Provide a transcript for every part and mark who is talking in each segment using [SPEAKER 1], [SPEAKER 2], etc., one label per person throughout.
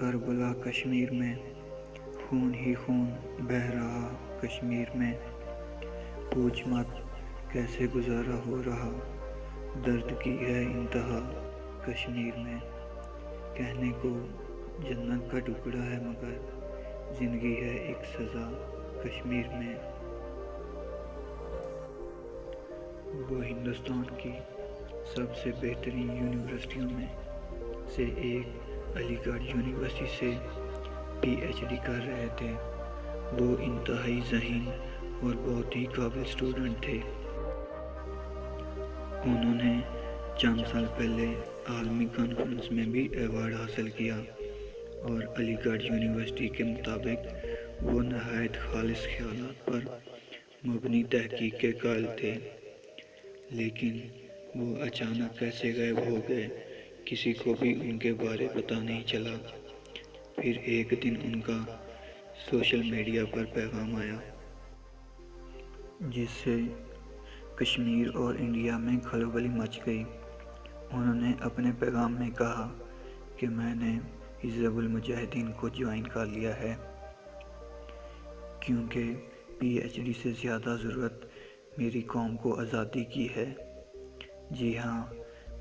[SPEAKER 1] کربلا کشمیر میں، خون ہی خون بہہ رہا کشمیر میں، پوچھ مت کیسے گزارا ہو رہا، درد کی ہے انتہا کشمیر میں، کہنے کو جنت کا ٹکڑا ہے مگر زندگی ہے ایک سزا کشمیر میں۔ وہ ہندوستان کی سب سے بہترین یونیورسٹیوں میں سے ایک علی گڑھ یونیورسٹی سے پی ایچ ڈی کر رہے تھے۔ وہ انتہائی ذہین اور بہت ہی قابل اسٹوڈنٹ تھے۔ انہوں نے چند سال پہلے عالمی کانفرنس میں بھی ایوارڈ حاصل کیا اور علی گڑھ یونیورسٹی کے مطابق وہ نہایت خالص خیالات پر مبنی تحقیق کے قائل تھے، لیکن وہ اچانک کیسے غائب ہو گئے، کسی کو بھی ان کے بارے پتہ نہیں چلا۔ پھر ایک دن ان کا سوشل میڈیا پر پیغام آیا جس سے کشمیر اور انڈیا میں کھلبلی مچ گئی۔ انہوں نے اپنے پیغام میں کہا کہ میں نے حزب المجاہدین کو جوائن کر لیا ہے کیونکہ پی ایچ ڈی سے زیادہ ضرورت میری قوم کو آزادی کی ہے۔ جی ہاں،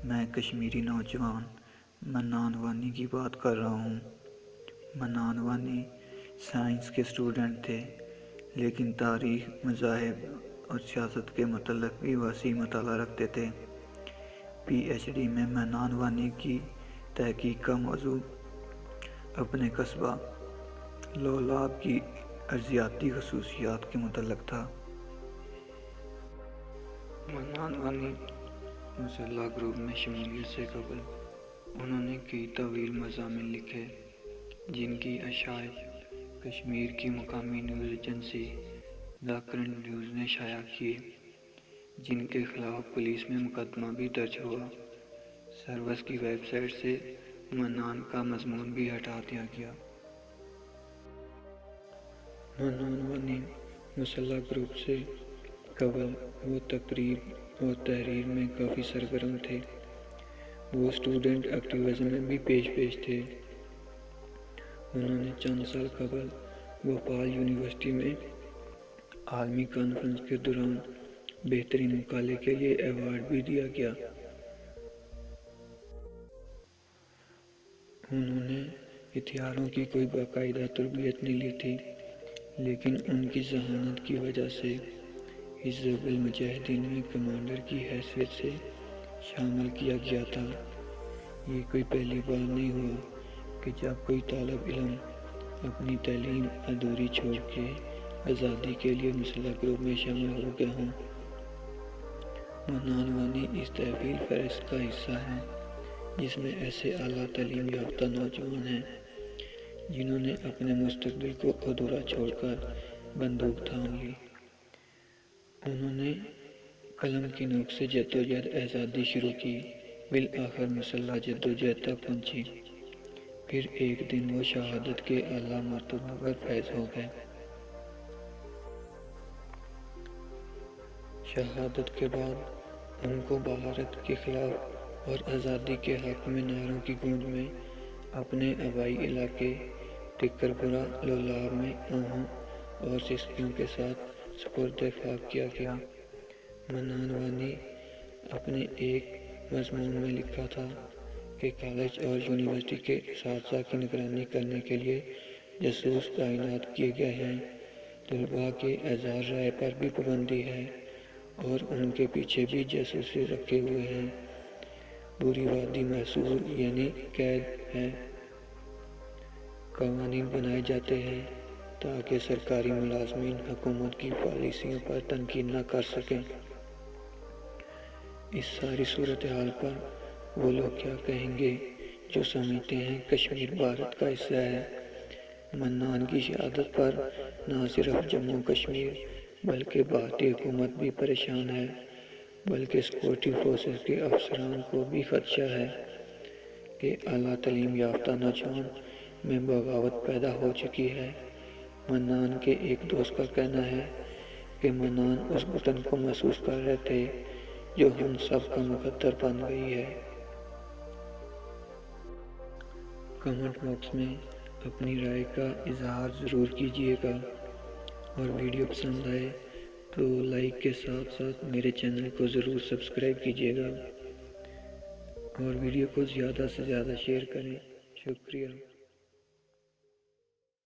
[SPEAKER 1] میں کشمیری نوجوان منان وانی کی بات کر رہا ہوں۔ منان وانی سائنس کے اسٹوڈنٹ تھے، لیکن تاریخ، مذاہب اور سیاست کے متعلق بھی وسیع مطالعہ رکھتے تھے۔ پی ایچ ڈی میں منان وانی کی تحقیق کا موضوع اپنے قصبہ لولاب کی ارضیاتی خصوصیات کے متعلق تھا۔ منان وانی مسلح گروپ میں شمولیت سے قبل انہوں نے کئی طویل مضامین لکھے جن کی اشاعت کشمیر کی مقامی news agency the current news نے شائع کیے، جن کے خلاف پولیس میں مقدمہ بھی درج ہوا۔ سروس کی ویب سائٹ سے منان کا مضمون بھی ہٹا دیا گیا۔ منان وانی مسلح گروپ سے قبل وہ تقریر اور تحریر میں کافی سرگرم تھے۔ وہ اسٹوڈنٹ ایکٹیویزم میں بھی پیش تھے۔ انہوں نے چند سال قبل بھوپال یونیورسٹی میں عالمی کانفرنس کے دوران بہترین مقالے کے لیے ایوارڈ بھی دیا گیا۔ انہوں نے ہتھیاروں کی کوئی باقاعدہ تربیت نہیں لی تھی، لیکن ان کی ذہانت کی وجہ سے حزب المجاہدین میں کمانڈر کی حیثیت سے شامل کیا گیا تھا۔ یہ کوئی پہلی بار نہیں ہوا کہ جب کوئی طالب علم اپنی تعلیم ادھوری چھوڑ کے آزادی کے لیے مسلح گروپ میں شامل ہو گئے ہوں۔ منان وانی اس تحفیل فہرست کا حصہ ہیں جس میں ایسے اعلیٰ تعلیم یافتہ نوجوان ہیں جنہوں نے اپنے مستقبل کو ادھورا چھوڑ کر بندوق تھام لی۔ انہوں نے قلم کی نوک سے جدوجہد آزادی شروع کی، بالآخر مسلح جدوجہد تک پہنچی۔ پھر ایک دن وہ شہادت کے اعلیٰ مرتبہ پر فائز ہو گئے۔ شہادت کے بعد ان کو بھارت کے خلاف اور آزادی کے حق میں نعروں کی گونج میں اپنے آبائی علاقے ٹکرپورہ لولاب میں آہوں اور سسکیوں کے ساتھ سپرد خاک کیا گیا۔ منان وانی اپنے ایک مضمون میں لکھا تھا کہ کالج اور یونیورسٹی کے اساتذہ کی نگرانی کرنے کے لیے جاسوس تعینات کیے گئے ہیں، طلباء کے اظہار رائے پر بھی پابندی ہے اور ان کے پیچھے بھی جاسوس رکھے ہوئے ہیں، بری وادی محصور یعنی قید ہے۔ قوانین بنائے جاتے ہیں تاکہ سرکاری ملازمین حکومت کی پالیسیوں پر تنقید نہ کر سکیں۔ اس ساری صورتحال پر وہ لوگ کیا کہیں گے جو سمجھتے ہیں کشمیر بھارت کا حصہ ہے؟ منان کی شہادت پر نہ صرف جموں کشمیر بلکہ بھارتی حکومت بھی پریشان ہے، بلکہ سیکورٹی فورسز کے افسران کو بھی خدشہ ہے کہ اعلیٰ تعلیم یافتہ نوجوان میں بغاوت پیدا ہو چکی ہے۔ منان کے ایک دوست کا کہنا ہے کہ منان اس گھٹن کو محسوس کر رہے تھے جو ہم سب کا مقدر بن گئی ہے۔ کمنٹ باکس میں اپنی رائے کا اظہار ضرور کیجیے گا، اور ویڈیو پسند آئے تو لائک کے ساتھ ساتھ میرے چینل کو ضرور سبسکرائب کیجیے گا، اور ویڈیو کو زیادہ سے زیادہ شیئر کریں۔ شکریہ۔